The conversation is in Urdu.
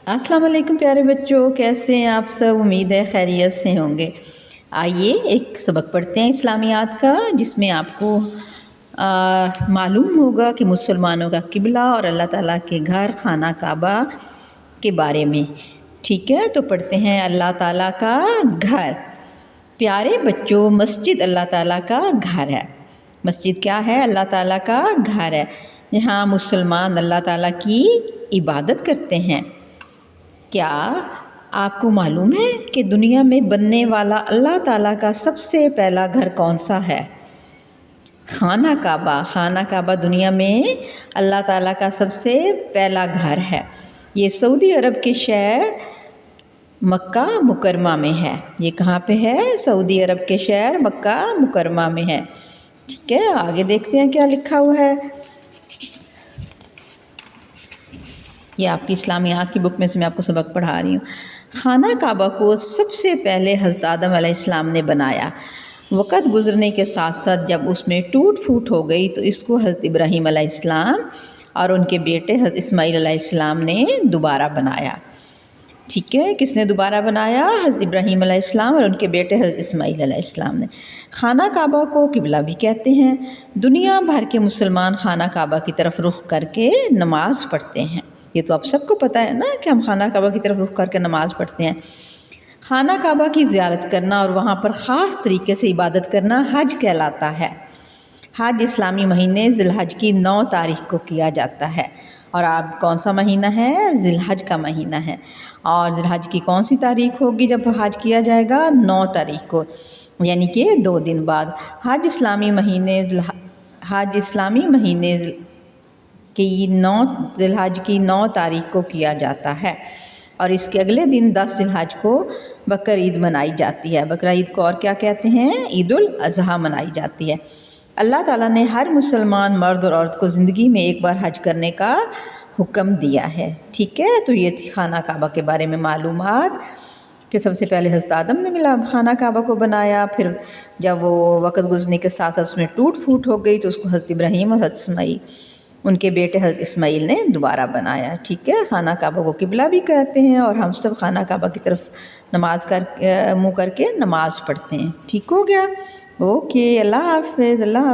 السلام علیکم پیارے بچوں، کیسے ہیں آپ سب؟ امید ہے خیریت سے ہوں گے۔ آئیے ایک سبق پڑھتے ہیں اسلامیات کا، جس میں آپ کو معلوم ہوگا کہ مسلمانوں کا قبلہ اور اللہ تعالیٰ کے گھر خانہ کعبہ کے بارے میں۔ ٹھیک ہے، تو پڑھتے ہیں اللہ تعالیٰ کا گھر۔ پیارے بچوں، مسجد اللہ تعالیٰ کا گھر ہے۔ مسجد کیا ہے؟ اللہ تعالیٰ کا گھر ہے، جہاں مسلمان اللہ تعالیٰ کی عبادت کرتے ہیں۔ کیا آپ کو معلوم ہے کہ دنیا میں بننے والا اللہ تعالیٰ کا سب سے پہلا گھر کون سا ہے؟ خانہ کعبہ۔ خانہ کعبہ دنیا میں اللہ تعالیٰ کا سب سے پہلا گھر ہے۔ یہ سعودی عرب کے شہر مکہ مکرمہ میں ہے۔ یہ کہاں پہ ہے؟ سعودی عرب کے شہر مکہ مکرمہ میں ہے۔ ٹھیک ہے، آگے دیکھتے ہیں کیا لکھا ہوا ہے۔ یہ آپ کی اسلامیات کی بک میں سے میں آپ کو سبق پڑھا رہی ہوں۔ خانہ کعبہ کو سب سے پہلے حضرت آدم علیہ السلام نے بنایا۔ وقت گزرنے کے ساتھ ساتھ جب اس میں ٹوٹ پھوٹ ہو گئی تو اس کو حضرت ابراہیم علیہ السلام اور ان کے بیٹے حضرت اسماعیل علیہ السلام نے دوبارہ بنایا۔ ٹھیک ہے، کس نے دوبارہ بنایا؟ حضرت ابراہیم علیہ السلام اور ان کے بیٹے حضرت اسماعیل علیہ السلام نے۔ خانہ کعبہ کو قبلہ بھی کہتے ہیں۔ دنیا بھر کے مسلمان خانہ کعبہ کی طرف رخ کر کے نماز پڑھتے ہیں۔ یہ تو آپ سب کو پتہ ہے نا کہ ہم خانہ کعبہ کی طرف رخ کر کے نماز پڑھتے ہیں۔ خانہ کعبہ کی زیارت کرنا اور وہاں پر خاص طریقے سے عبادت کرنا حج کہلاتا ہے۔ حج اسلامی مہینے ذی الحج کی 9 تاریخ کو کیا جاتا ہے۔ اور آپ کون سا مہینہ ہے؟ ذی الحج کا مہینہ ہے۔ اور ذی الحج کی کون سی تاریخ ہوگی جب حج کیا جائے گا؟ 9 تاریخ کو، یعنی کہ 2 دن بعد۔ حج اسلامی مہینے کی 9 ذی الحج کی 9 تاریخ کو کیا جاتا ہے، اور اس کے اگلے دن 10 ذی الحج کو بقرعید منائی جاتی ہے۔ بقرعید کو اور کیا کہتے ہیں؟ عید الاضحیٰ منائی جاتی ہے۔ اللہ تعالیٰ نے ہر مسلمان مرد اور عورت کو زندگی میں ایک بار حج کرنے کا حکم دیا ہے۔ ٹھیک ہے، تو یہ تھی خانہ کعبہ کے بارے میں معلومات کہ سب سے پہلے حضرت آدم نے خانہ کعبہ کو بنایا، پھر جب وہ وقت گزرنے کے ساتھ ساتھ اس میں ٹوٹ پھوٹ ہو گئی تو اس کو حضرت ابراہیم اور حضرت اسماعیل ان کے بیٹے حضرت اسماعیل نے دوبارہ بنایا۔ ٹھیک ہے، خانہ کعبہ کو قبلہ بھی کہتے ہیں، اور ہم سب خانہ کعبہ کی طرف منہ کر کے نماز پڑھتے ہیں۔ ٹھیک ہو گیا؟ اوکے، اللہ حافظ۔ اللہ حافظ۔